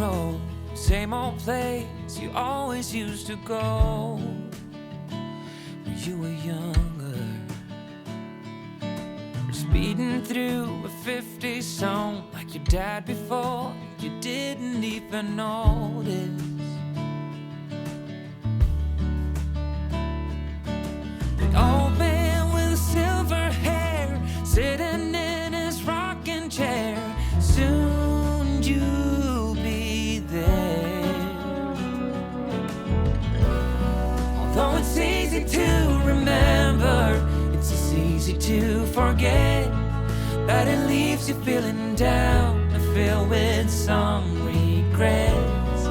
road, same old place you always used to go when you were younger. Or speeding through a 50 song like your dad before you didn't even notice. The old man with the silver hair sitting in his rocking chair, soon you'll be there. Although it's easy to remember, it's as easy to forget that it leaves you feeling down and filled with some regrets.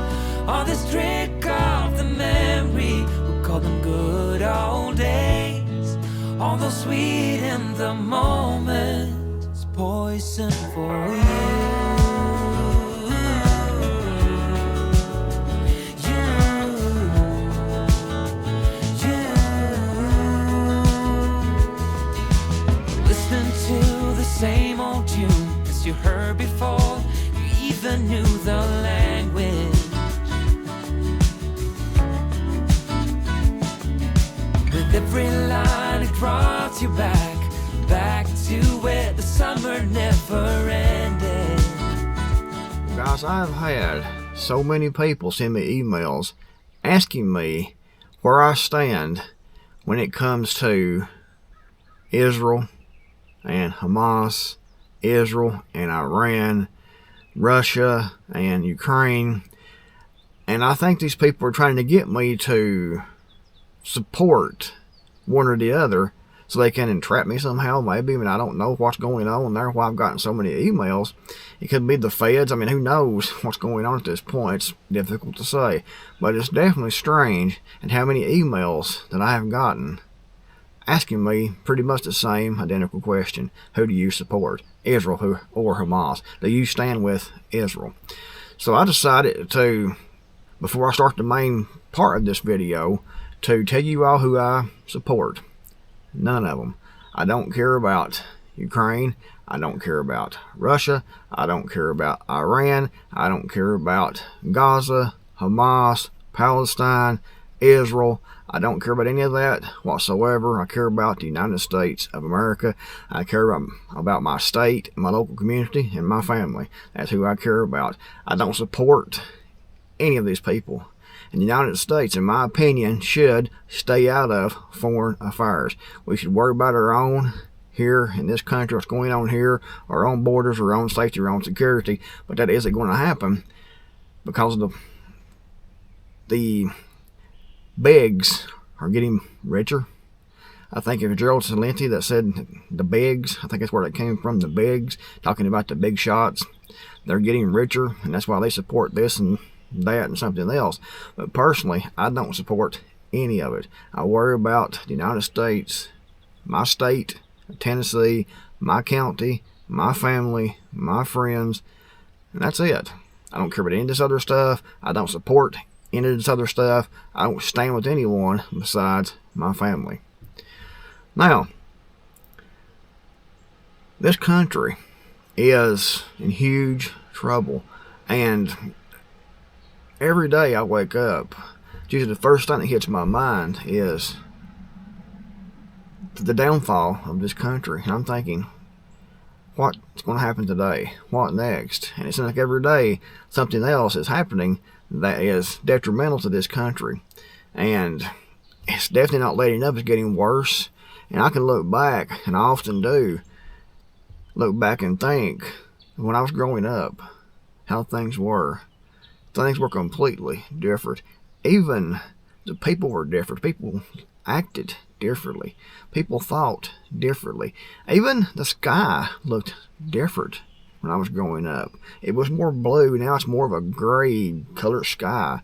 All this trick of the memory, we'll call them good old days. Although sweet in the moment, it's poison for you. Same old tune as you heard before you even knew the language. With every line it brought you back to where the summer never ended. Guys, I've had so many people send me emails asking me where I stand when it comes to Israel and Hamas, Israel and Iran, Russia and Ukraine. And I think these people are trying to get me to support one or the other so they can entrap me somehow, maybe. I mean, I don't know what's going on there, why I've gotten so many emails. It could be the feds. I mean, who knows what's going on at this point? It's difficult to say. But it's definitely strange and how many emails that I have gotten asking me pretty much the same identical question. Who do you support? Israel or Hamas? Do you stand with Israel? So I decided to, before I start the main part of this video, to tell you all who I support. None of them. I don't care about Ukraine. I don't care about Russia. I don't care about Iran. I don't care about Gaza, Hamas, Palestine, Israel. I don't care about any of that whatsoever. I care about the United States of America. I care about my state, my local community, and my family. That's who I care about. I don't support any of these people. And the United States, in my opinion, should stay out of foreign affairs. We should worry about our own here in this country, what's going on here, our own borders, our own safety, our own security. But that isn't going to happen because of the bigs are getting richer. I think it was Gerald Celente that said the bigs. I think that's where that came from, the bigs, talking about the big shots. They're getting richer, and that's why they support this and that and something else. But personally, I don't support any of it. I worry about the United States, my state, Tennessee, my county, my family, my friends, and that's it. I don't care about any of this other stuff. I don't support any of this other stuff. I don't stand with anyone besides my family. Now, this country is in huge trouble, and every day I wake up, usually the first thing that hits my mind is the downfall of this country. And I'm thinking, what's going to happen today? What next? And it seems like every day something else is happening that is detrimental to this country. And it's definitely not letting up. It's getting worse. And I can look back, and I often do, look back and think, when I was growing up, how things were. Things were completely different. Even the people were different. People acted differently. People thought differently. Even the sky looked different when I was growing up. It was more blue. Now it's more of a gray colored sky.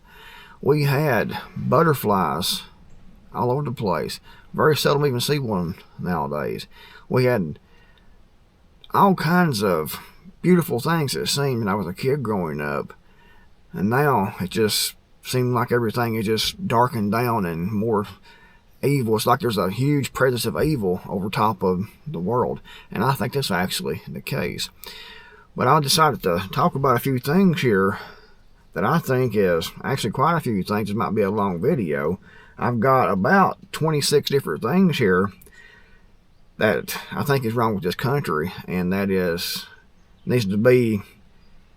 We had butterflies all over the place. Very seldom even see one nowadays. We had all kinds of beautiful things, it seemed, when I was a kid growing up. And now it just seems like everything is just darkened down and more evil. It's like there's a huge presence of evil over top of the world. And I think that's actually the case. But I decided to talk about a few things here that I think is actually quite a few things. This might be a long video. I've got about 26 different things here that I think is wrong with this country, and that is needs to be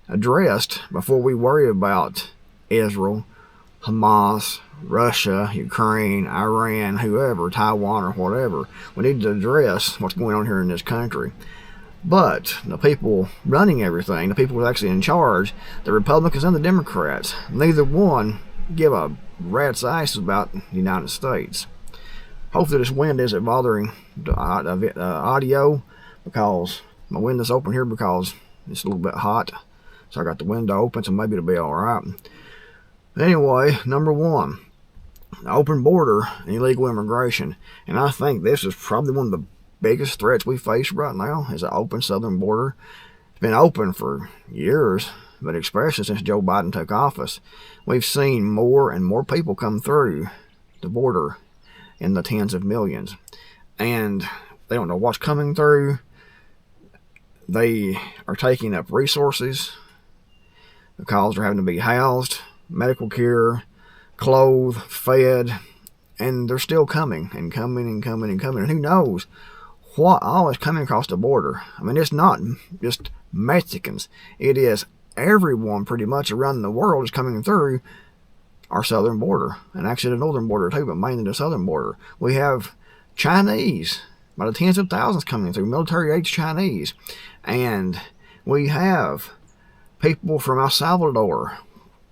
addressed before we worry about Israel, Hamas, Russia, Ukraine, Iran, whoever, Taiwan or whatever. We need to address what's going on here in this country. But the people running everything, the people who are actually in charge, the Republicans and the Democrats, neither one give a rat's ass about the United States. Hopefully this wind isn't bothering the audio, because my window is open here because it's a little bit hot. So I got the window open, so maybe it'll be alright. Anyway, number one, open border and illegal immigration. And I think this is probably one of the biggest threats we face right now, is an open southern border. It's been open for years, but especially since Joe Biden took office, we've seen more and more people come through the border in the tens of millions. And they don't know what's coming through. They are taking up resources because they're having to be housed, medical care, clothed, fed, and they're still coming and coming and coming and coming. And who knows what all is coming across the border. I mean, it's not just Mexicans. It is everyone pretty much around the world is coming through our southern border, and actually the northern border too, but mainly the southern border. We have Chinese, by the tens of thousands coming through, military-age Chinese. And we have people from El Salvador.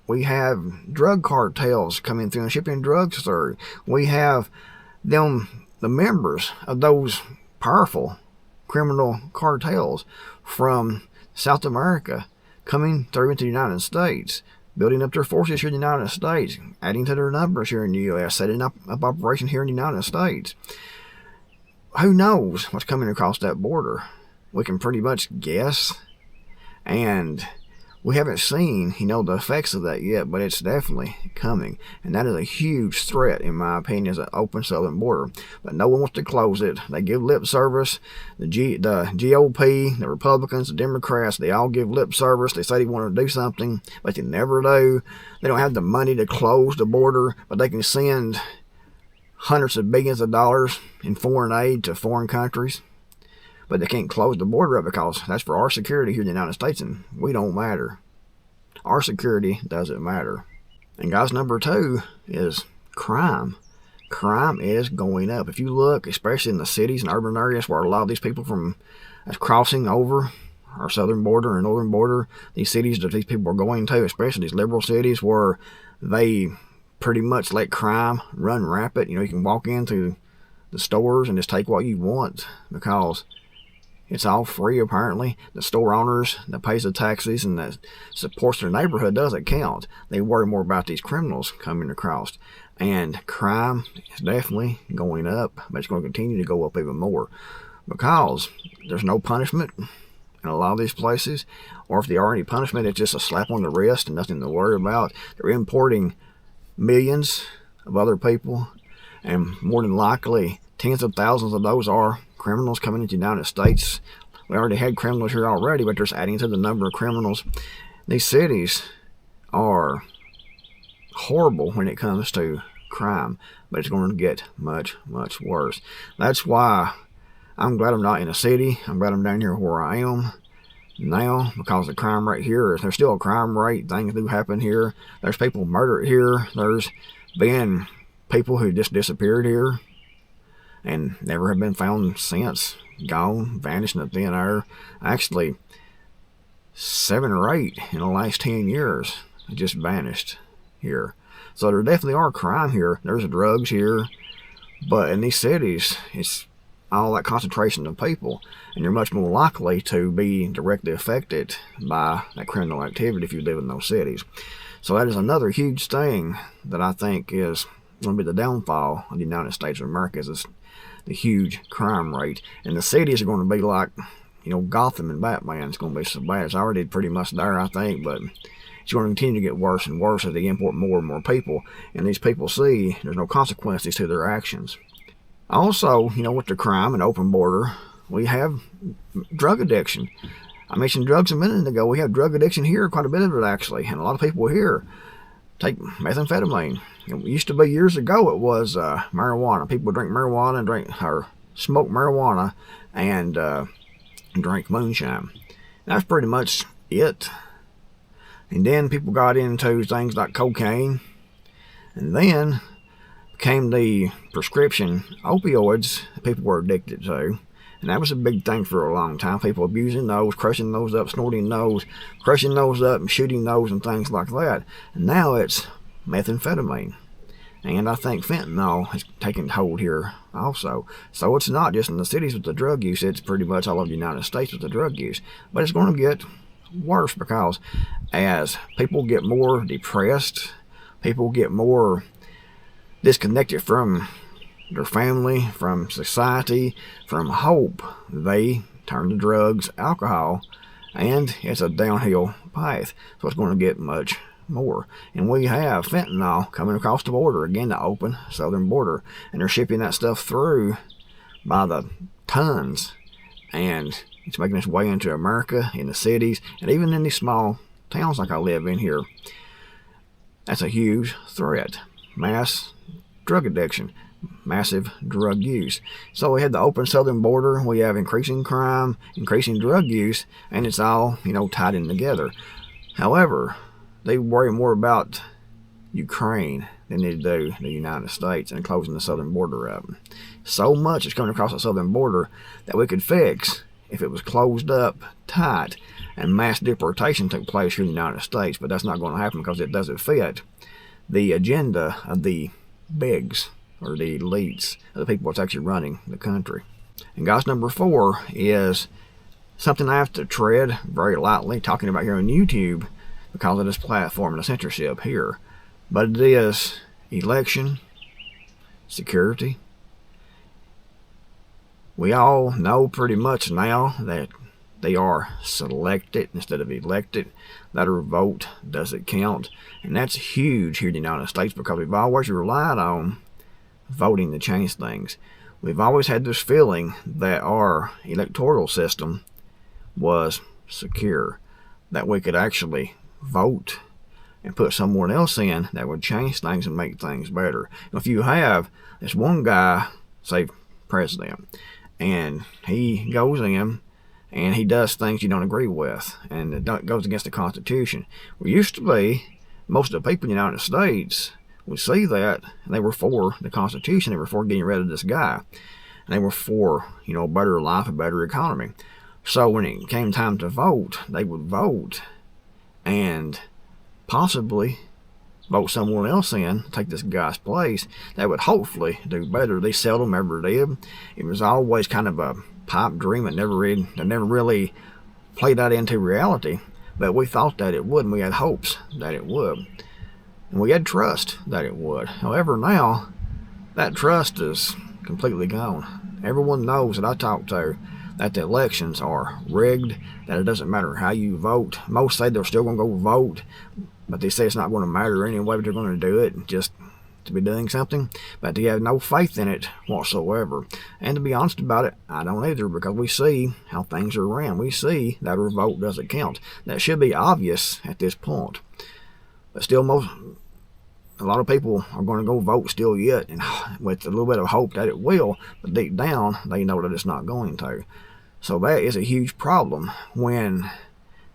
We have drug cartels coming through and shipping drugs through. We have the members of those powerful criminal cartels from South America coming through into the United States, building up their forces here in the United States, adding to their numbers here in the U.S., setting up operations here in the United States. Who knows what's coming across that border? We can pretty much guess, and we haven't seen, the effects of that yet, but it's definitely coming. And that is a huge threat, in my opinion, as an open southern border. But no one wants to close it. They give lip service. The GOP, the Republicans, the Democrats, they all give lip service. They say they want to do something, but they never do. They don't have the money to close the border, but they can send hundreds of billions of dollars in foreign aid to foreign countries. But they can't close the border up because that's for our security here in the United States, and we don't matter. Our security doesn't matter. And guys, number two is crime. Crime is going up. If you look, especially in the cities and urban areas where a lot of these people from crossing over our southern border and northern border, these cities that these people are going to, especially these liberal cities where they pretty much let crime run rampant. You can walk into the stores and just take what you want because it's all free, apparently. The store owners that pays the taxes and that supports their neighborhood doesn't count. They worry more about these criminals coming across. And crime is definitely going up, but it's going to continue to go up even more because there's no punishment in a lot of these places. Or if there are any punishment, it's just a slap on the wrist and nothing to worry about. They're importing millions of other people, and more than likely tens of thousands of those are criminals coming into the United States. We already had criminals here already, but they're just adding to the number of criminals. These cities are horrible when it comes to crime, but it's going to get much, much worse. That's why I'm glad I'm not in a city. I'm glad I'm down here where I am now, because the crime rate here, there's still a crime rate. Things do happen here. There's people murdered here. There's been people who just disappeared here and never have been found since. Gone, vanished in the thin air. Actually, 7 or 8 in the last 10 years just vanished here. So there definitely are crime here. There's drugs here. But in these cities, it's all that concentration of people, and you're much more likely to be directly affected by that criminal activity if you live in those cities. So that is another huge thing that I think is going to be the downfall of the United States of America, is the huge crime rate. And the cities are going to be like, Gotham and Batman. It's going to be so bad. It's already pretty much there, I think, but it's going to continue to get worse and worse as they import more and more people. And these people see there's no consequences to their actions. Also, with the crime and open border, we have drug addiction. I mentioned drugs a minute ago. We have drug addiction here, quite a bit of it actually, and a lot of people here take methamphetamine. It used to be years ago it was marijuana. People would drink marijuana and smoke marijuana and drink moonshine. That's pretty much it. And then people got into things like cocaine, and then came the prescription opioids people were addicted to. And that was a big thing for a long time. People abusing those, crushing those up, snorting those, crushing those up, and shooting those and things like that. And now it's methamphetamine. And I think fentanyl has taken hold here also. So it's not just in the cities with the drug use, it's pretty much all over the United States with the drug use. But it's going to get worse because as people get more depressed, people get more disconnected from their family, from society, from hope, they turn to drugs, alcohol, and it's a downhill path. So it's going to get much more. And we have fentanyl coming across the border, again, the open southern border, and they're shipping that stuff through by the tons, and it's making its way into America, in the cities, and even in these small towns like I live in here. That's a huge threat. Mass drug addiction, massive drug use. So we have the open southern border, we have increasing crime, increasing drug use, and it's all, tied in together. However, they worry more about Ukraine than they do the United States and closing the southern border up. So much is coming across the southern border that we could fix if it was closed up tight and mass deportation took place here in the United States, but that's not going to happen because it doesn't fit the agenda of the bigs or the elites, of the people that's actually running the country. And guys, number 4 is something I have to tread very lightly talking about here on YouTube because of this platform and the censorship here. But it is election security. We all know pretty much now that they are selected instead of elected, that our vote doesn't count. And that's huge here in the United States because we've always relied on voting to change things. We've always had this feeling that our electoral system was secure, that we could actually vote and put someone else in that would change things and make things better. If you have this one guy, say president, and he goes in and he does things you don't agree with, and it goes against the Constitution. We used to be, most of the people in the United States would see that, and they were for the Constitution. They were for getting rid of this guy. And they were for, a better life, a better economy. So when it came time to vote, they would vote and possibly vote someone else in, take this guy's place, that would hopefully do better. They seldom ever did. It was always kind of a pipe dream. It never really played out into reality, but we thought that it would, and we had hopes that it would, and we had trust that it would. However, now that trust is completely gone. Everyone knows that I talk to that the elections are rigged, that it doesn't matter how you vote. Most say they're still going to go vote, but they say it's not going to matter anyway, but they're going to do it just to be doing something. But they have no faith in it whatsoever. And to be honest about it, I don't either, because we see how things are ran. We see that our vote doesn't count. That should be obvious at this point. But still, a lot of people are going to go vote still yet, and with a little bit of hope that it will, but deep down, they know that it's not going to. So that is a huge problem when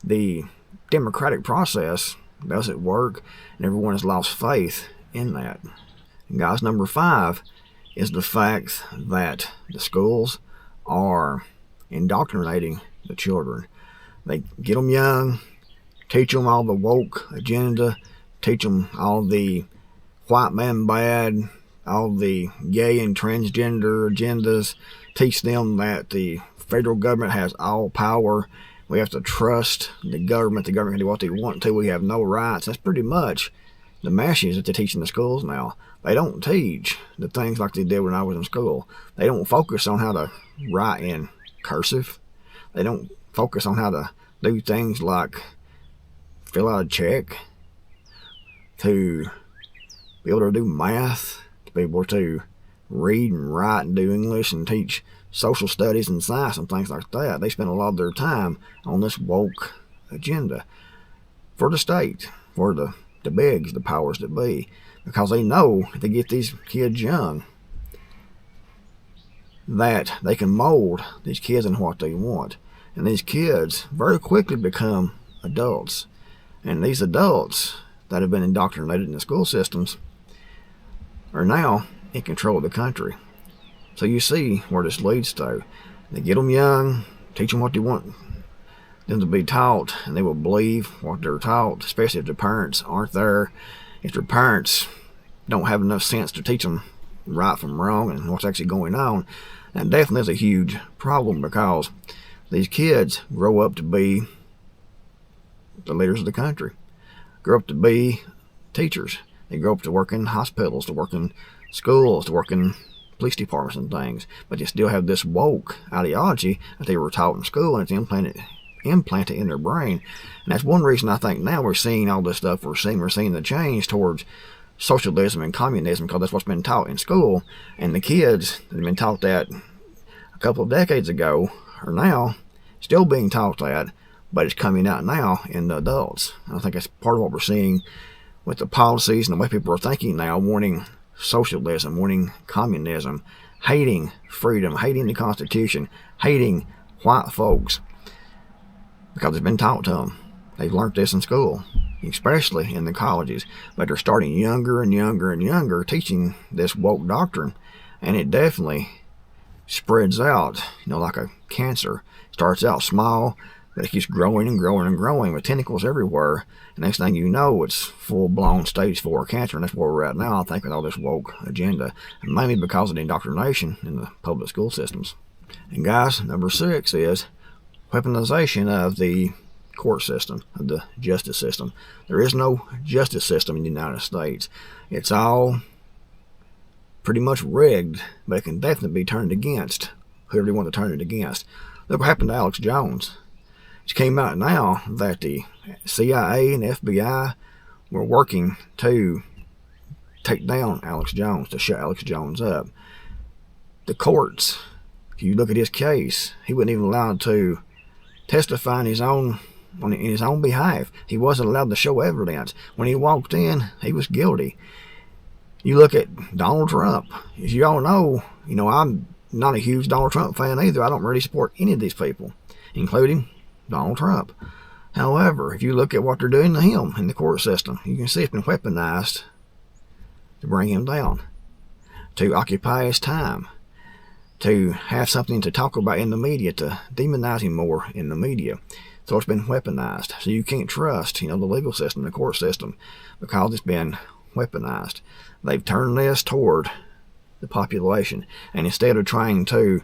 the democratic process doesn't work and everyone has lost faith in that. And guys, number 5 is the fact that the schools are indoctrinating the children. They get them young, teach them all the woke agenda, teach them all the white man bad, all the gay and transgender agendas, teach them that the federal government has all power. We have to trust the government. The government can do what they want to. We have no rights. That's pretty much the message that they teach in the schools now. They don't teach the things like they did when I was in school. They don't focus on how to write in cursive. They don't focus on how to do things like fill out a check, to be able to do math, to be able to read and write and do English and teach social studies and science and things like that. They spend a lot of their time on this woke agenda for the state, for the bigs, the powers that be, because they know if they get these kids young that they can mold these kids in what they want. And these kids very quickly become adults. And these adults that have been indoctrinated in the school systems are now in control of the country. So you see where this leads to. They get them young, teach them what they want them to be taught, and they will believe what they're taught, especially if their parents aren't there, if their parents don't have enough sense to teach them right from wrong and what's actually going on. And definitely is a huge problem, because these kids grow up to be the leaders of the country, grow up to be teachers. They grow up to work in hospitals, to work in schools, to work in police departments and things, but they still have this woke ideology that they were taught in school, and it's implanted in their brain. And that's one reason I think now we're seeing all this stuff we're seeing the change towards socialism and communism, because that's what's been taught in school. And the kids that have been taught that a couple of decades ago are now still being taught that, but it's coming out now in the adults. I think that's part of what we're seeing with the policies and the way people are thinking now, wanting socialism, wanting communism, hating freedom, hating the Constitution, hating white folks, because it's been taught to them. They've learned this in school, especially in the colleges, but they're starting younger and younger and younger teaching this woke doctrine, and it definitely spreads out, like a cancer. It starts out small, but it keeps growing and growing and growing with tentacles everywhere. And next thing you know, it's full-blown stage 4 cancer, and that's where we're at now, I think, with all this woke agenda, and mainly because of the indoctrination in the public school systems. And guys, number 6 is weaponization of the court system, of the justice system. There is no justice system in the United States. It's all pretty much rigged, but it can definitely be turned against whoever they want to turn it against. Look what happened to Alex Jones. It came out now that the CIA and FBI were working to take down Alex Jones, to shut Alex Jones up. The courts, if you look at his case, he wasn't even allowed to testify in his own behalf. He wasn't allowed to show evidence. When he walked in, he was guilty. You look at Donald Trump. As you all know, I'm not a huge Donald Trump fan either. I don't really support any of these people, including Donald Trump. However, if you look at what they're doing to him in the court system, you can see it's been weaponized to bring him down, to occupy his time, to have something to talk about in the media, to demonize him more in the media. So it's been weaponized. So you can't trust, the legal system, the court system, because it's been weaponized. They've turned this toward the population, and instead of trying to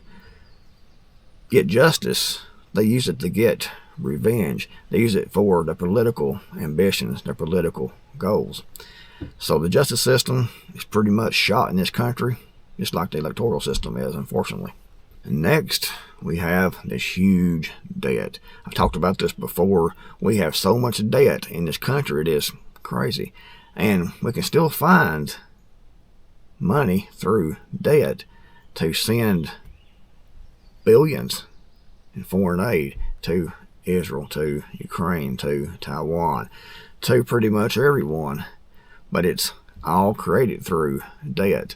get justice, they use it to get revenge. They use it for their political ambitions, their political goals. So the justice system is pretty much shot in this country, just like the electoral system is, unfortunately. And next, we have this huge debt. I've talked about this before. We have so much debt in this country, it is crazy. And we can still find money through debt to send billions in foreign aid to Israel, to Ukraine, to Taiwan, to pretty much everyone. But it's all created through debt.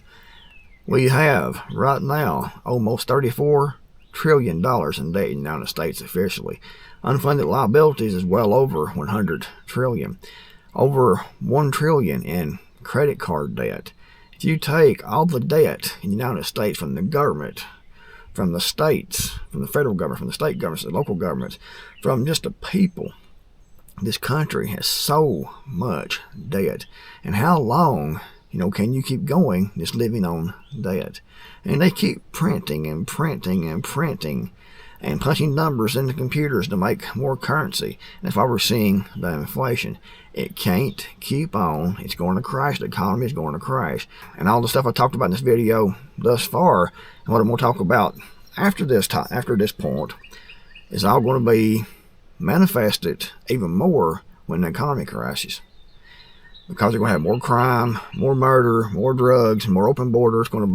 We have, right now, almost $34 trillion in debt in the United States officially. Unfunded liabilities is well over $100 trillion. Over $1 trillion in credit card debt. If you take all the debt in the United States from the government, from the states, from the federal government, from the state governments, the local governments, from just the people, this country has so much debt. And how long, can you keep going just living on debt? And they keep printing and printing and printing and punching numbers into computers to make more currency. And that's why we're seeing the inflation. It can't keep on. It's going to crash. The economy is going to crash. And all the stuff I talked about in this video thus far, and what I'm going to talk about after this point, is all going to be manifested even more when the economy crashes. because they're going to have more crime, more murder, more drugs, more open border. It's going to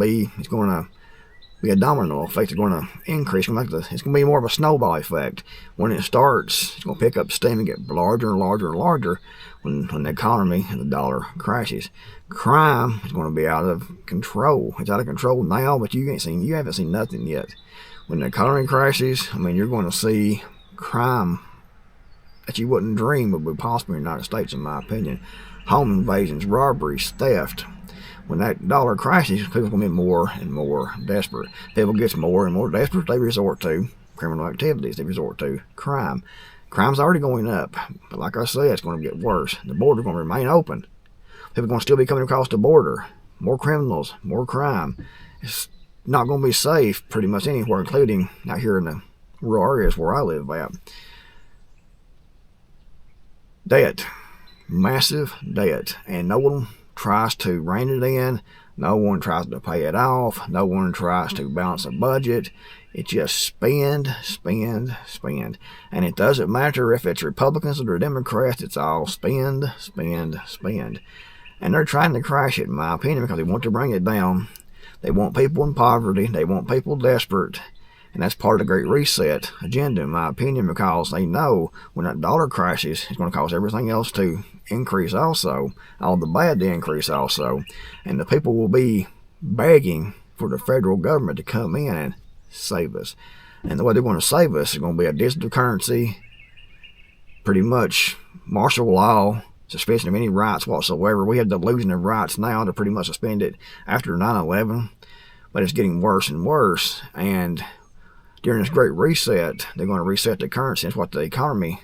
be a domino effect. It's going to increase. It's going to be more of a snowball effect. When it starts, it's going to pick up steam and get larger and larger and larger when the economy and the dollar crashes. Crime is going to be out of control. It's out of control now, but you haven't seen nothing yet. When the economy crashes, you're going to see crime that you wouldn't dream would be possible in the United States, in my opinion. Home invasions, robberies, theft. When that dollar crashes, people are going to be more and more desperate. People get more and more desperate. They resort to criminal activities. They resort to crime. Crime's already going up, but like I said, it's going to get worse. The border's going to remain open. People are going to still be coming across the border. More criminals, more crime. It's not going to be safe pretty much anywhere, including out here in the rural areas where I live at. Debt. Massive debt. And no one tries to rein it in. No one tries to pay it off. No one tries to balance a budget. It's just spend, spend, spend. And it doesn't matter if it's Republicans or Democrats. It's all spend, spend, spend. And they're trying to crash it, in my opinion, because they want to bring it down. They want people in poverty. They want people desperate. And that's part of the Great Reset agenda, in my opinion, because they know when that dollar crashes, it's going to cause everything else to increase also, all the bad to increase also. And the people will be begging for the federal government to come in and save us. And the way they're going to save us is going to be a digital currency, pretty much martial law, suspension of any rights whatsoever. We have the illusion of rights now to pretty much suspend it after 9/11, but it's getting worse and worse. And during this Great Reset, they're going to reset the currency. That's what the economy,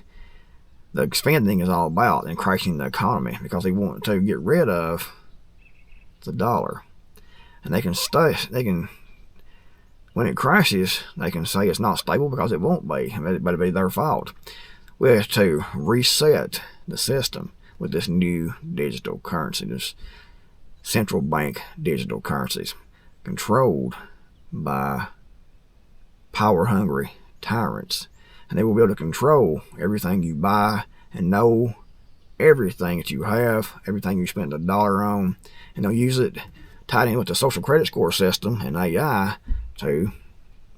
the expanding is all about, and crashing the economy, because they want to get rid of the dollar. And when it crashes, they can say it's not stable because it won't be. It better be their fault. We have to reset the system with this new digital currency, this central bank digital currencies, controlled by power-hungry tyrants. And they will be able to control everything you buy and know everything that you have, everything you spend a dollar on, and they'll use it tied in with the social credit score system and AI to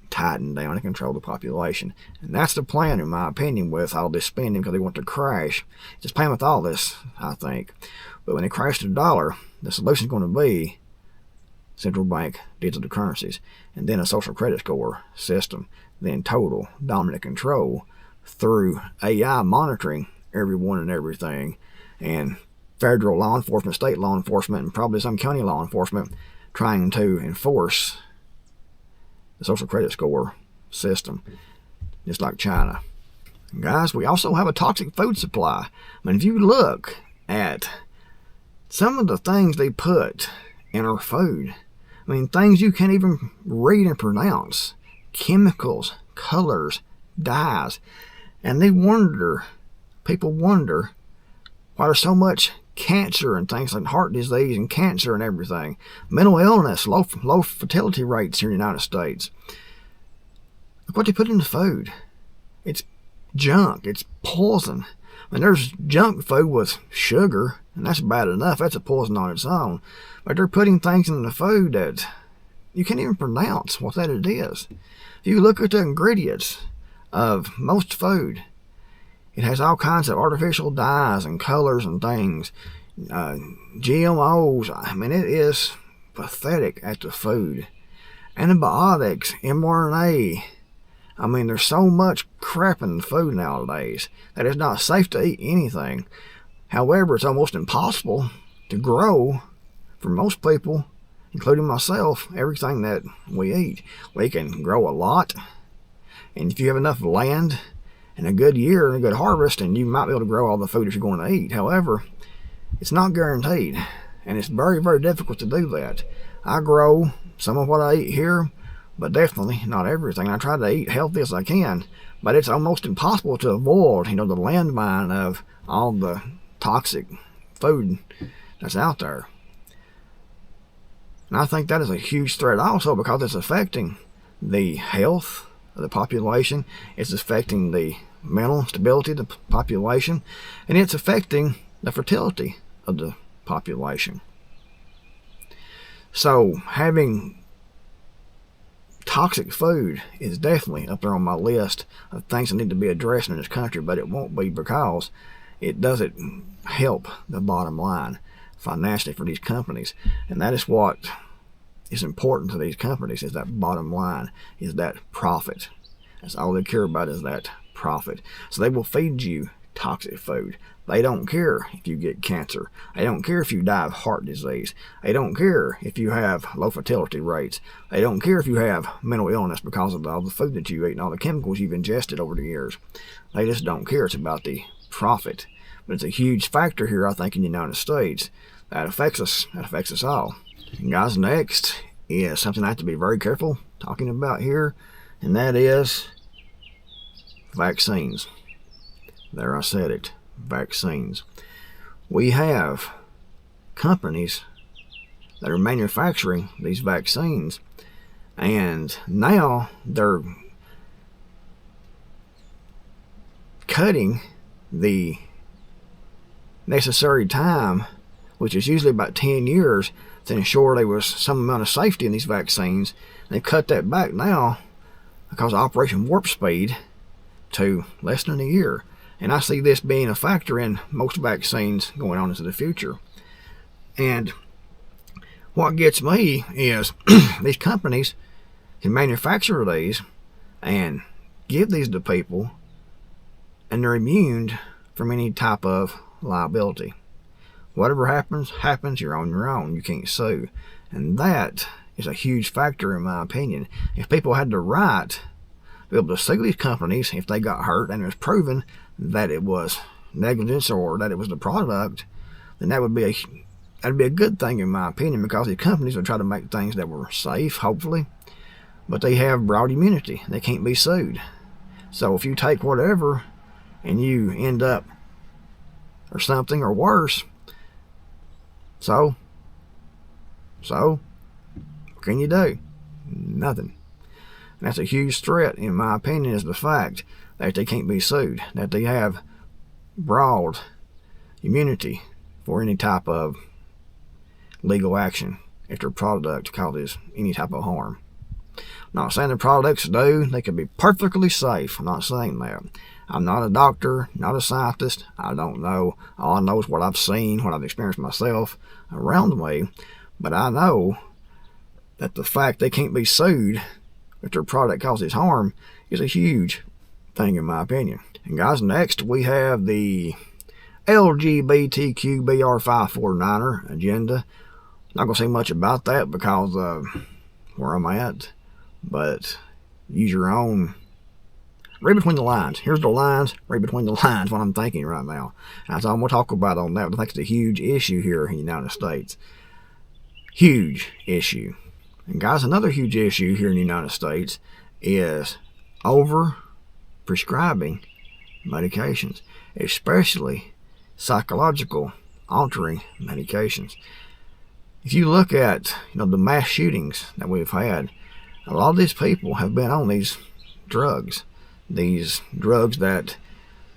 tighten down and control the population. And that's the plan, in my opinion, with all this spending, because they want to crash. Just plan with all this, I think. But when they crash the dollar, the solution is going to be central bank digital currencies, and then a social credit score system, then total dominant control through AI monitoring everyone and everything, and federal law enforcement, state law enforcement, and probably some county law enforcement trying to enforce the social credit score system, just like China. And guys, we also have a toxic food supply. If you look at some of the things they put in our food, things you can't even read and pronounce, chemicals, colors, dyes, and people wonder why there's so much cancer and things like heart disease and cancer and everything, mental illness, low fertility rates here in the United States. Look what they put in the food. It's junk. It's poison. There's junk food with sugar, and that's bad enough. That's a poison on its own. But they're putting things in the food that you can't even pronounce what that it is. If you look at the ingredients of most food, it has all kinds of artificial dyes and colors and things. GMOs. It is pathetic at the food. Antibiotics, mRNA. There's so much crap in the food nowadays that it's not safe to eat anything. However, it's almost impossible to grow, for most people, including myself, everything that we eat. We can grow a lot, and if you have enough land and a good year and a good harvest, and you might be able to grow all the food that you're going to eat. However, it's not guaranteed, and it's very, very difficult to do that. I grow some of what I eat here, but definitely not everything. I try to eat healthy as I can, but it's almost impossible to avoid, the landmine of all the toxic food that's out there. And I think that is a huge threat also, because it's affecting the health of the population, it's affecting the mental stability of the population, and it's affecting the fertility of the population. So having toxic food is definitely up there on my list of things that need to be addressed in this country, but it won't be because it doesn't help the bottom line financially for these companies. And that is what is important to these companies, is that bottom line, is that profit. That's all they care about, is that profit. So they will feed you toxic food. They don't care if you get cancer. They don't care if you die of heart disease. They don't care if you have low fertility rates. They don't care if you have mental illness because of all the food that you eat and all the chemicals you've ingested over the years. They just don't care. It's about the profit. But it's a huge factor here, I think, in the United States that affects us. That affects us all. And guys, next is something I have to be very careful talking about here, and that is vaccines. There, I said it. Vaccines. We have companies that are manufacturing these vaccines, and now they're cutting the necessary time, which is usually about 10 years, to ensure there was some amount of safety in these vaccines. They've cut that back now because of Operation Warp Speed to less than a year. And I see this being a factor in most vaccines going on into the future. And what gets me is these companies can manufacture these and give these to people, and they're immune from any type of liability. Whatever happens, happens. You're on your own. You can't sue. And that is a huge factor in my opinion. If people had the right to be able to sue these companies if they got hurt and it was proven that it was negligence or that it was the product, then that'd be a good thing in my opinion, because these companies would try to make things that were safe, hopefully, but they have broad immunity. They can't be sued. So if you take whatever and you end up or something or worse, so what can you do? Nothing. And that's a huge threat in my opinion, is the fact that they can't be sued, that they have broad immunity for any type of legal action if their product causes any type of harm. I'm not saying the products do. They could be perfectly safe. I'm not saying that. I'm not a doctor, not a scientist. I don't know. All I know is what I've seen, what I've experienced myself around me. But I know that the fact they can't be sued if their product causes harm is a huge thing in my opinion. And guys, next we have the LGBTQBR549er agenda. Not going to say much about that because of where I'm at, but use your own. Read between the lines. Here's the lines. Read between the lines what I'm thinking right now. That's all I'm going to talk about on that. I think it's a huge issue here in the United States. Huge issue. And guys, another huge issue here in the United States is over-prescribing medications, especially psychological altering medications. If you look at the mass shootings that we've had, a lot of these people have been on these drugs that are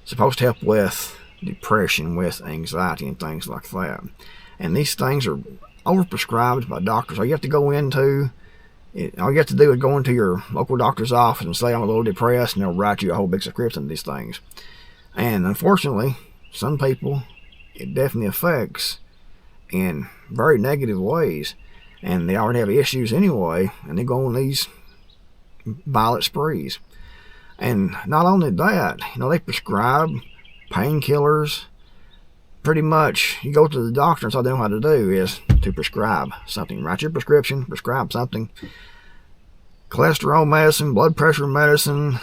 supposed to help with depression, with anxiety and things like that. And these things are overprescribed by doctors. All you have to do is go into your local doctor's office and say, I'm a little depressed, and they'll write you a whole big prescription of these things. And unfortunately, some people, it definitely affects in very negative ways, and they already have issues anyway, and they go on these violent sprees. And not only that, they prescribe painkillers. Pretty much, you go to the doctor, and all they know how to do is to prescribe something. Write your prescription, prescribe something. Cholesterol medicine, blood pressure medicine,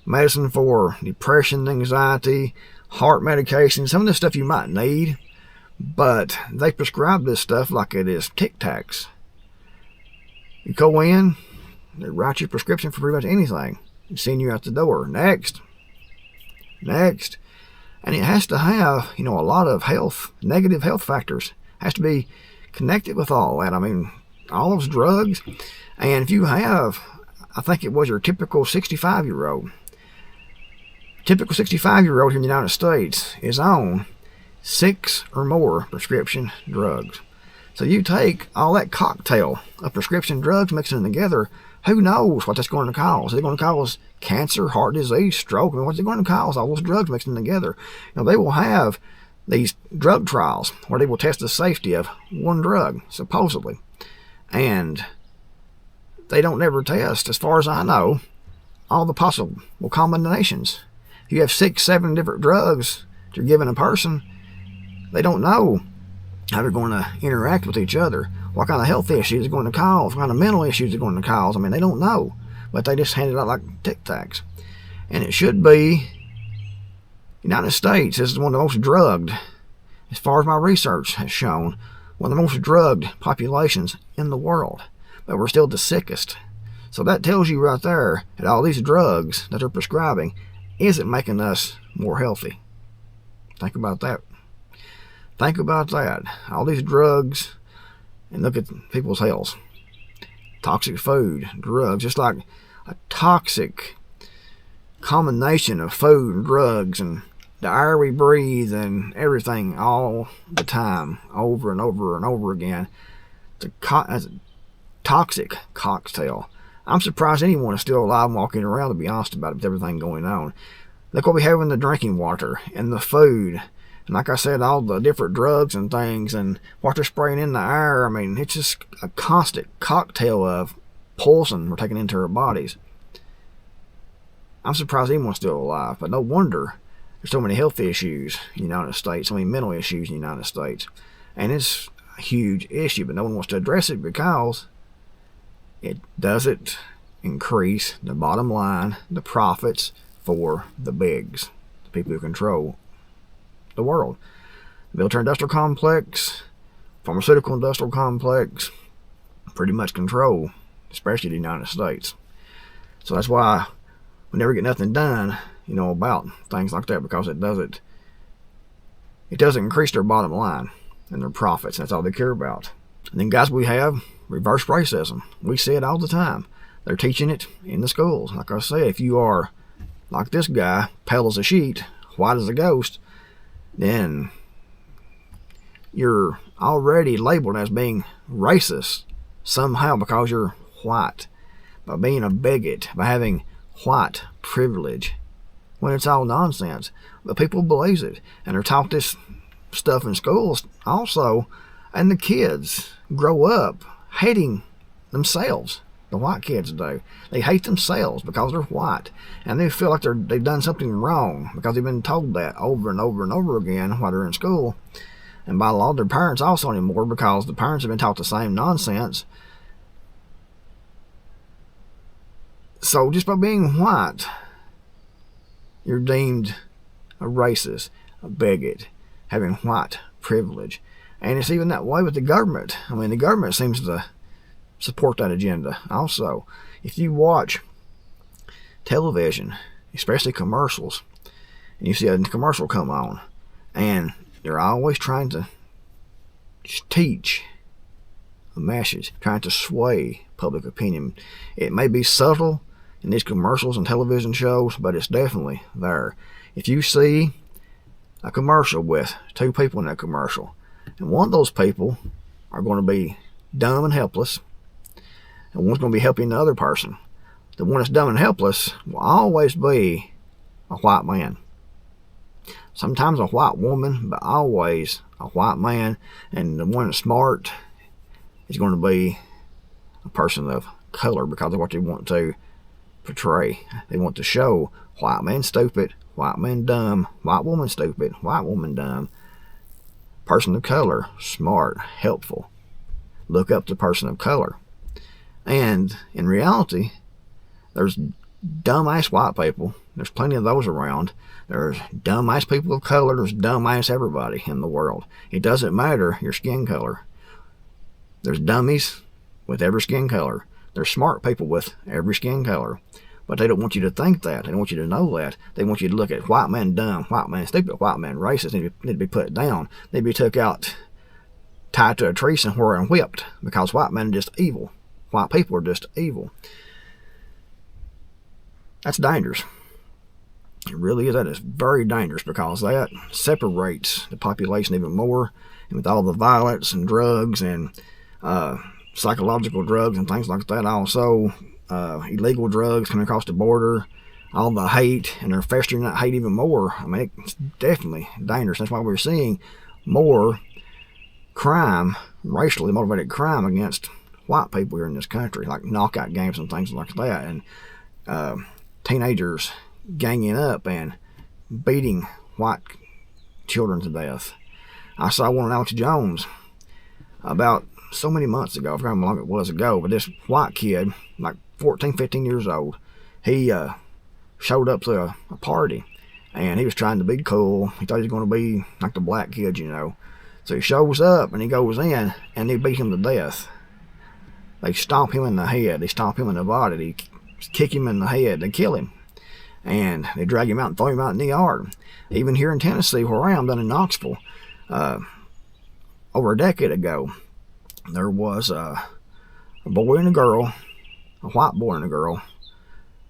medicine for depression, anxiety, heart medication, some of the stuff you might need. But they prescribe this stuff like it is Tic Tacs. You go in, they write your prescription for pretty much anything, and send you out the door. Next. And it has to have, a lot of negative health factors. It has to be connected with all that. I mean, all those drugs. And if you have, I think it was your typical 65-year-old. Typical 65-year-old here in the United States is on 6 or more prescription drugs. So you take all that cocktail of prescription drugs, mixing them together, who knows what that's going to cause? Is it going to cause cancer, heart disease, stroke? I mean, what's it going to cause? All those drugs mixing together. They will have these drug trials where they will test the safety of one drug, supposedly. And they don't never test, as far as I know, all the possible combinations. If you have 6, 7 different drugs that you're giving a person, they don't know how they're going to interact with each other, what kind of health issues it's going to cause, what kind of mental issues it's going to cause. I mean, they don't know, but they just hand it out like Tic Tacs. And it should be, United States is one of the most drugged, as far as my research has shown, one of the most drugged populations in the world. But we're still the sickest. So that tells you right there that all these drugs that they're prescribing isn't making us more healthy. Think about that. Think about that. All these drugs, and look at people's health. Toxic food, drugs, just like a toxic combination of food and drugs and the air we breathe and everything all the time, over and over and over again. It's a toxic cocktail. I'm surprised anyone is still alive and walking around, to be honest about it, with everything going on. Look what we have in the drinking water and the food. And like I said, all the different drugs and things and what they're spraying in the air. I mean, it's just a constant cocktail of poison we're taking into our bodies. I'm surprised anyone's still alive, but no wonder there's so many health issues in the United States, so many mental issues in the United States. And it's a huge issue, but no one wants to address it because it doesn't increase the bottom line, the profits for the bigs, the people who control the world. The military industrial complex, pharmaceutical industrial complex, pretty much control, especially the United States. So that's why we never get nothing done, about things like that, because it doesn't increase their bottom line and their profits. That's all they care about. And then, guys, we have reverse racism. We see it all the time. They're teaching it in the schools. Like I said, if you are like this guy, pale as a sheet, white as a ghost, then you're already labeled as being racist somehow because you're white, by being a bigot, by having white privilege, when it's all nonsense. But people believe it, and they're taught this stuff in schools also, and the kids grow up hating themselves. The white kids do. They hate themselves because they're white, and they feel like they've done something wrong because they've been told that over and over and over again while they're in school, and by a lot of their parents also anymore, because the parents have been taught the same nonsense. So just by being white, you're deemed a racist, a bigot, having white privilege. And it's even that way with the government. I mean, the government seems to support that agenda also. If you watch television, especially commercials, and you see a commercial come on, and they're always trying to teach a message, trying to sway public opinion. It may be subtle in these commercials and television shows, but it's definitely there. If you see a commercial with 2 people in that commercial, and one of those people are going to be dumb and helpless, and one's going to be helping the other person, the one that's dumb and helpless will always be a white man. Sometimes a white woman, but always a white man. And the one that's smart is going to be a person of color, because of what they want to portray. They want to show white man stupid, white man dumb, white woman stupid, white woman dumb. Person of color, smart, helpful. Look up to person of color. And in reality, there's dumb-ass white people. There's plenty of those around. There's dumb-ass people of color. There's dumb-ass everybody in the world. It doesn't matter your skin color. There's dummies with every skin color. There's smart people with every skin color. But they don't want you to think that. They don't want you to know that. They want you to look at white man dumb, white man stupid, white man racist. They need to be put down. They need to be took out, tied to a tree somewhere and whipped, because white men are just evil. White people are just evil. That's dangerous. It really is. That is very dangerous because that separates the population even more. And with all the violence and drugs and psychological drugs and things like that, also illegal drugs coming across the border, all the hate, and they're festering that hate even more. I mean, it's definitely dangerous. That's why we're seeing more crime, racially motivated crime against white people here in this country, like knockout games and things like that, and teenagers ganging up and beating white children to death. I saw one on Alex Jones about so many months ago. I forgot how long it was ago, but this white kid, like 14, 15 years old, he showed up to a party, and he was trying to be cool. He thought he was going to be like the black kids, you know. So he shows up, and he goes in, and they beat him to death. They stomp him in the head. They stomp him in the body. They kick him in the head. They kill him. And they drag him out and throw him out in the yard. Even here in Tennessee, where I am, down in Knoxville, over a decade ago, there was a boy and a girl, a white boy and a girl,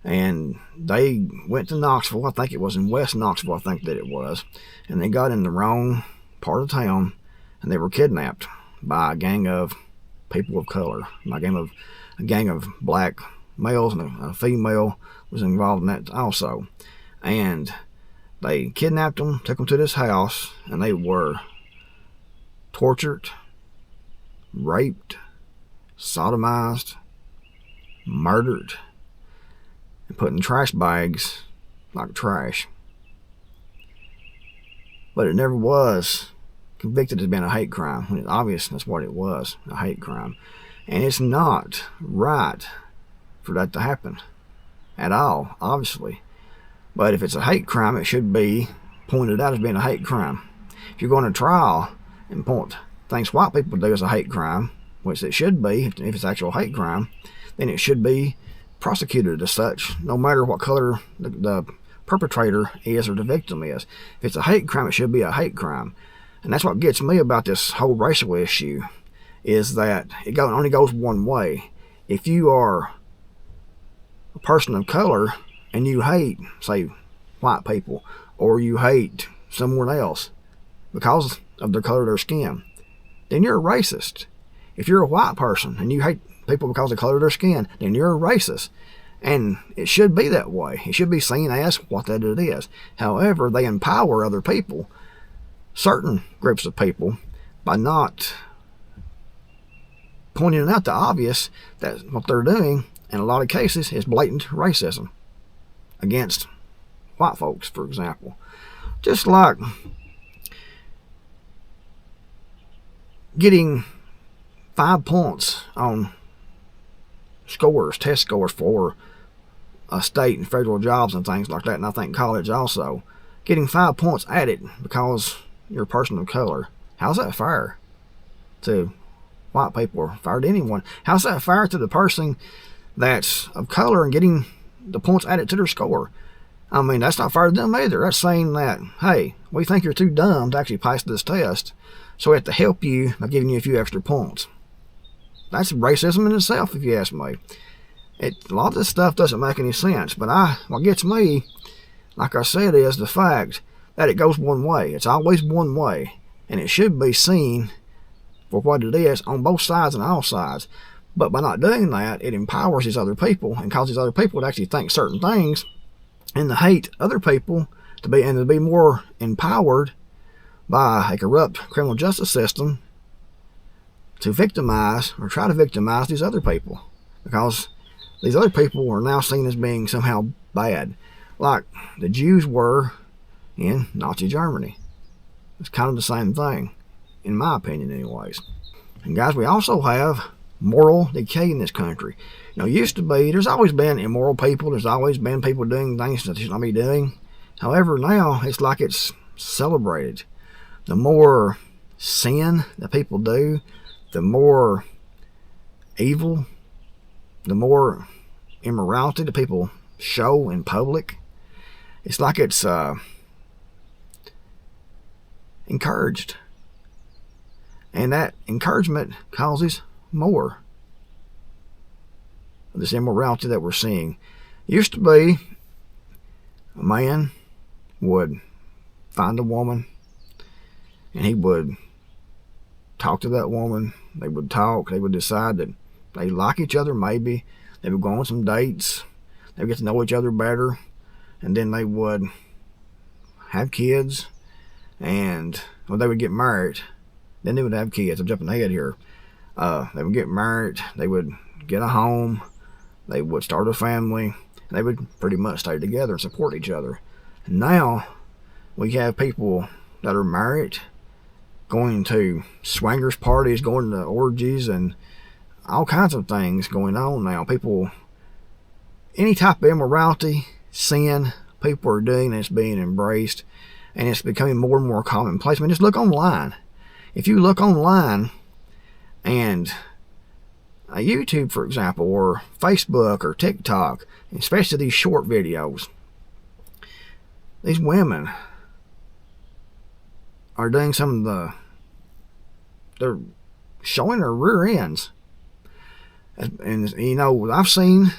and they went to Knoxville. I think it was in West Knoxville, I think that it was, and they got in the wrong part of town, and they were kidnapped by a gang of people of color, by a gang of black males, and a female was involved in that also. And they kidnapped them, took them to this house, and they were tortured, raped, sodomized, murdered, and put in trash bags like trash. But it never was convicted as being a hate crime, when it's obvious that's what it was, a hate crime. And it's not right for that to happen at all, obviously. But if it's a hate crime, it should be pointed out as being a hate crime. If you're going to trial and point things white people do as a hate crime, which it should be, if it's actual hate crime, then it should be prosecuted as such, no matter what color the perpetrator is or the victim is. If it's a hate crime, it should be a hate crime. And that's what gets me about this whole racial issue, is that it only goes one way. If you are a person of color and you hate, say, white people, or you hate someone else because of their color of their skin, then you're a racist. If you're a white person and you hate people because of the color of their skin, then you're a racist. And it should be that way. It should be seen as what that it is. However, they empower other people, certain groups of people, by not pointing out the obvious that what they're doing in a lot of cases is blatant racism against white folks, for example. Just like getting 5 points on scores, test scores for state and federal jobs and things like that, and I think college also. Getting 5 points added because you're a person of color. How's that fair to white people or fair to anyone? How's that fair to the person that's of color and getting the points added to their score? I mean, that's not fair to them either. That's saying that, hey, we think you're too dumb to actually pass this test, so we have to help you by giving you a few extra points. That's racism in itself, if you ask me. A lot of this stuff doesn't make any sense, but what gets me, like I said, is the fact that it goes one way. It's always one way, and it should be seen for what it is on both sides and all sides. But by not doing that, it empowers these other people and causes other people to actually think certain things and to hate other people to be more empowered by a corrupt criminal justice system to victimize or try to victimize these other people, because these other people are now seen as being somehow bad, like the Jews were in Nazi Germany. It's kind of the same thing, in my opinion anyways. And guys, we also have moral decay in this country. You know, used to be, there's always been immoral people, there's always been people doing things that they should not be doing. However, now it's like it's celebrated. The more sin that people do, the more evil, the more immorality that people show in public. It's like it's encouraged. And that encouragement causes more of this immorality that we're seeing. It used to be a man would find a woman, and he would talk to that woman. They would talk. They would decide that they like each other, maybe. They would go on some dates. They would get to know each other better. And then they would have kids. And well, they would get married. Then they would have kids. I'm jumping ahead here. They would get married. They would get a home. They would start a family. They would pretty much stay together and support each other. And now we have people that are married going to swingers parties, going to orgies, and all kinds of things going on now. People, any type of immorality, sin, people are doing, it's being embraced, and it's becoming more and more commonplace. I mean, just look online. If you look online and YouTube, for example, or Facebook or TikTok, especially these short videos, these women are doing some of they're showing their rear ends. And you know, I've seen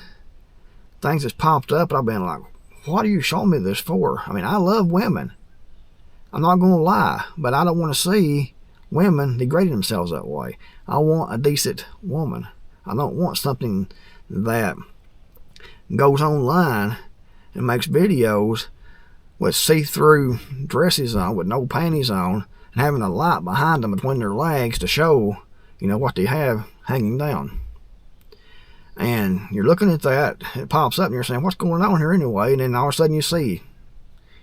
things that's popped up, and I've been like, what are you showing me this for? I mean, I love women. I'm not going to lie, but I don't want to see women degrading themselves that way. I want a decent woman. I don't want something that goes online and makes videos with see-through dresses on, with no panties on, and having a light behind them between their legs to show, you know, what they have hanging down. And you're looking at that, it pops up, and you're saying, what's going on here anyway? And then all of a sudden you see,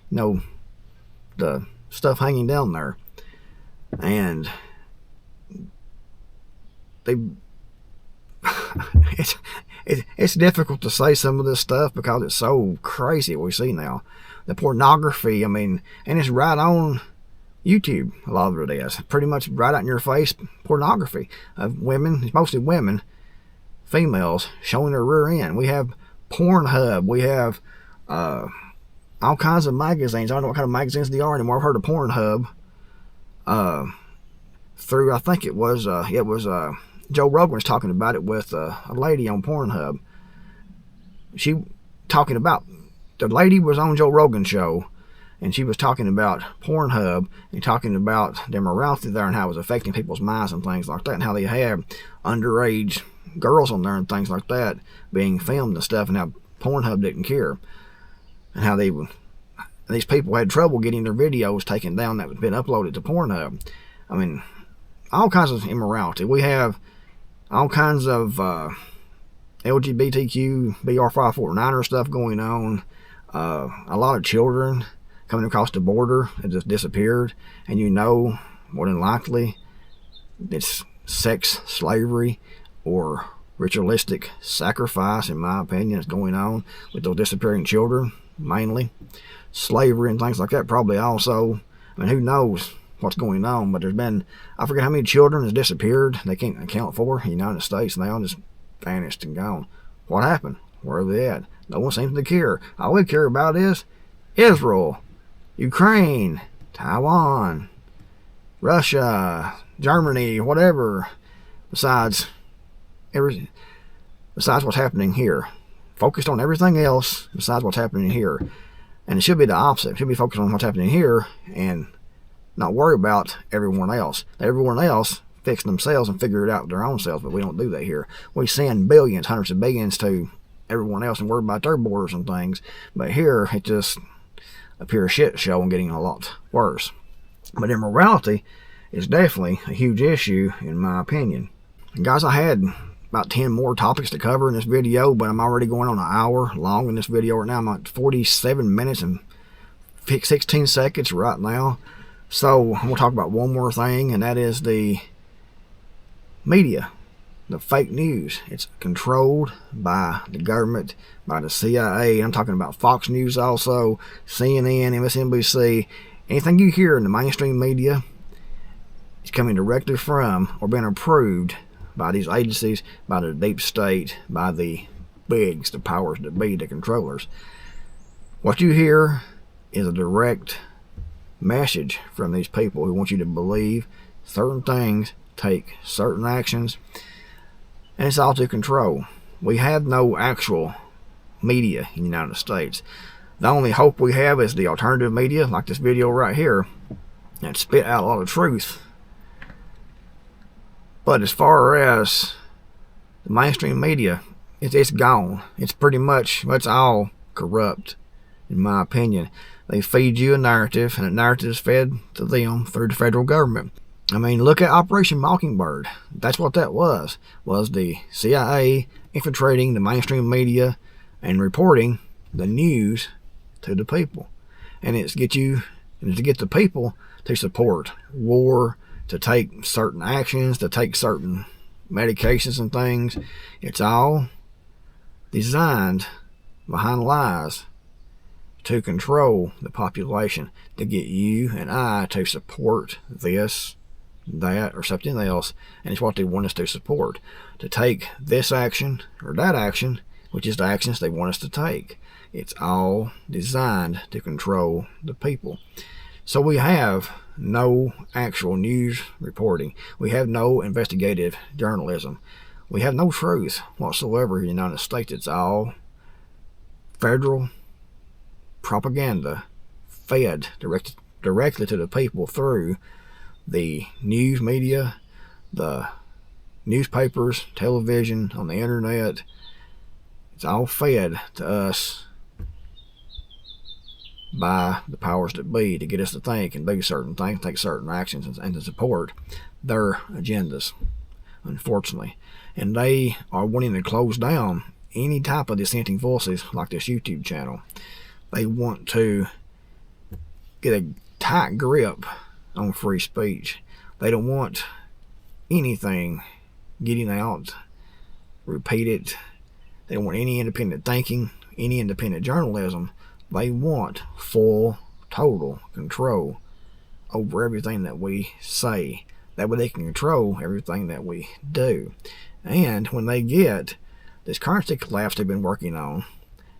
you know, the stuff hanging down there. And they it's difficult to say some of this stuff because it's so crazy what we see now. The pornography, I mean, and it's right on YouTube, a lot of it is. Pretty much right out in your face, pornography of women, it's mostly women, females, showing their rear end. We have Pornhub, we have all kinds of magazines. I don't know what kind of magazines they are anymore. I've heard of Pornhub through, I think it was Joe Rogan was talking about it with a lady on Pornhub. She talking about, the lady was on Joe Rogan's show, and she was talking about Pornhub and talking about the immorality there and how it was affecting people's minds and things like that, and how they have underage girls on there and things like that being filmed and stuff, and how Pornhub didn't care, and how these people had trouble getting their videos taken down that had been uploaded to Pornhub. I mean, all kinds of immorality. We have all kinds of LGBTQ, BR549er stuff going on. A lot of children coming across the border that just disappeared, and you know, more than likely, it's sex slavery or ritualistic sacrifice, in my opinion, is going on with those disappearing children, mainly. Slavery and things like that, probably also. I mean, who knows what's going on, but there's been, I forget how many children has disappeared, they can't account for in the United States, and they all just vanished and gone. What happened? Where are they at? No one seems to care. All we care about is Israel, Ukraine, Taiwan, Russia, Germany, whatever, besides what's happening here. Focused on everything else besides what's happening here. And it should be the opposite. It should be focused on what's happening here and not worry about everyone else. Everyone else fix themselves and figure it out their own selves, but we don't do that here. We send billions, hundreds of billions to everyone else and worry about their borders and things. But here, it just appears a shit show and getting a lot worse. But immorality is definitely a huge issue, in my opinion. And guys, I had about 10 more topics to cover in this video, but I'm already going on an hour long in this video right now. I'm at 47 minutes and 16 seconds right now. So I'm going to talk about one more thing, and that is the media, the fake news. It's controlled by the government, by the CIA. I'm talking about Fox News also, CNN, MSNBC. Anything you hear in the mainstream media is coming directly from or being approved by these agencies, by the deep state, by the bigs, the powers that be, the controllers. What you hear is a direct message from these people who want you to believe certain things, take certain actions, and it's all to control. We have no actual media in the United States. The only hope we have is the alternative media, like this video right here, that spit out a lot of truth. But as far as the mainstream media, it's gone. It's pretty much, it's all corrupt, in my opinion. They feed you a narrative, and the narrative is fed to them through the federal government. I mean, look at Operation Mockingbird. That's what that was the CIA infiltrating the mainstream media and reporting the news to the people. And it's to get the people to support war, to take certain actions, to take certain medications and things. It's all designed behind lies to control the population, to get you and I to support this, that, or something else. And it's what they want us to support, to take this action or that action, which is the actions they want us to take. It's all designed to control the people. So we have no actual news reporting. We have no investigative journalism. We have no truth whatsoever in the United States. It's all federal propaganda fed directly to the people through the news media, the newspapers, television, on the internet. It's all fed to us by the powers that be to get us to think and do certain things, take certain actions, and to support their agendas, unfortunately. And they are wanting to close down any type of dissenting voices like this YouTube channel. They want to get a tight grip on free speech. They don't want anything getting out repeated. They don't want any independent thinking, any independent journalism. They want full, total control over everything that we say. That way they can control everything that we do. And when they get this currency collapse they've been working on,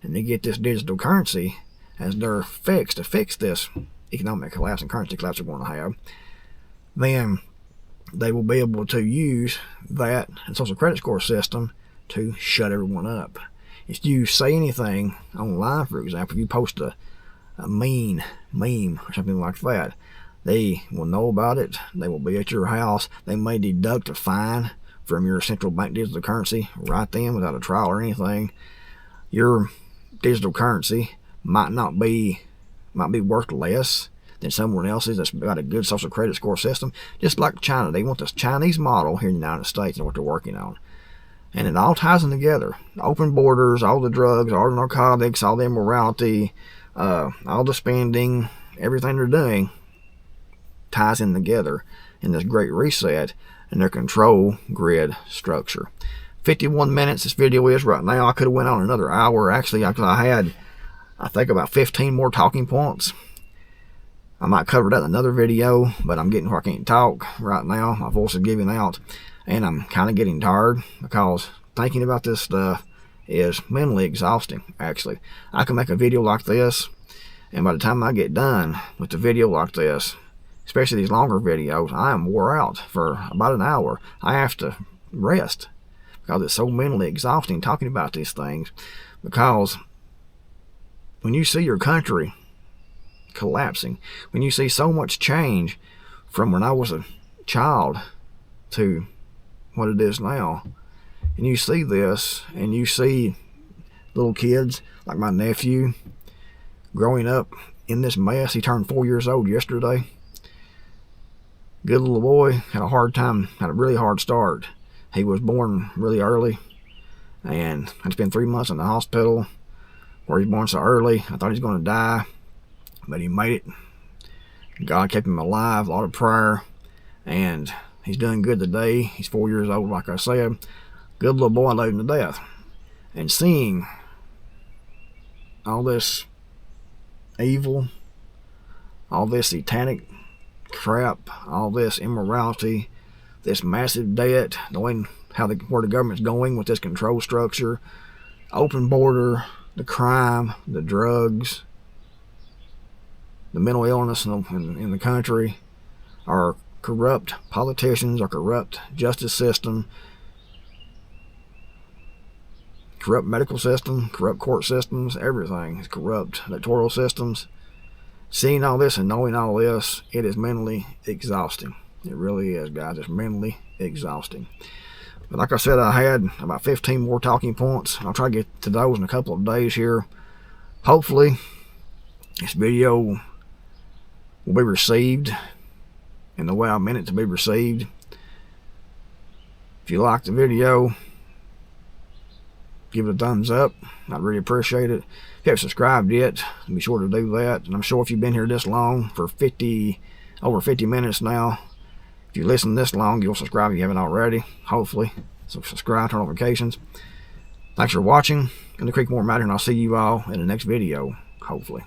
and they get this digital currency as their fix to fix this economic collapse and currency collapse we're going to have, then they will be able to use that and social credit score system to shut everyone up. If you say anything online, for example, if you post a mean meme or something like that, they will know about it. They will be at your house. They may deduct a fine from your central bank digital currency right then without a trial or anything. Your digital currency might be worth less than someone else's that's got a good social credit score system. Just like China, they want this Chinese model here in the United States and what they're working on. And it all ties in together. Open borders, all the drugs, all the narcotics, all the immorality, all the spending, everything they're doing ties in together in this great reset and their control grid structure. 51 minutes this video is right now. I could have went on another hour actually, because I had, I think, about 15 more talking points. I might cover that in another video, but I'm getting where I can't talk right now. My voice is giving out. And I'm kind of getting tired because thinking about this stuff is mentally exhausting, actually. I can make a video like this, and by the time I get done with the video like this, especially these longer videos, I am wore out for about an hour. I have to rest because it's so mentally exhausting talking about these things. Because when you see your country collapsing, when you see so much change from when I was a child to what it is now, and you see this, and you see little kids like my nephew growing up in this mess. He turned 4 years old yesterday. Good little boy, had a hard time, had a really hard start. He was born really early and had spent 3 months in the hospital where he was born so early. I thought he was going to die, but he made it. God kept him alive, a lot of prayer, and he's doing good today. He's 4 years old, like I said. Good little boy, loved him to death. And seeing all this evil, all this satanic crap, all this immorality, this massive debt, knowing where the government's going with this control structure, open border, the crime, the drugs, the mental illness in the country, our corrupt politicians, our corrupt justice system, corrupt medical system, corrupt court systems, everything is corrupt, electoral systems. Seeing all this and knowing all this, it is mentally exhausting. It really is, guys. It's mentally exhausting. But like I said, I had about 15 more talking points. I'll try to get to those in a couple of days here. Hopefully, this video will be received in the way I meant it to be received. If you like the video, give it a thumbs up. I'd really appreciate it. If you haven't subscribed yet, be sure to do that. And I'm sure if you've been here this long, for over 50 minutes now, if you listen this long, you'll subscribe if you haven't already, hopefully. So subscribe, turn notifications. Thanks for watching in the Creekmore Matter, and I'll see you all in the next video, hopefully.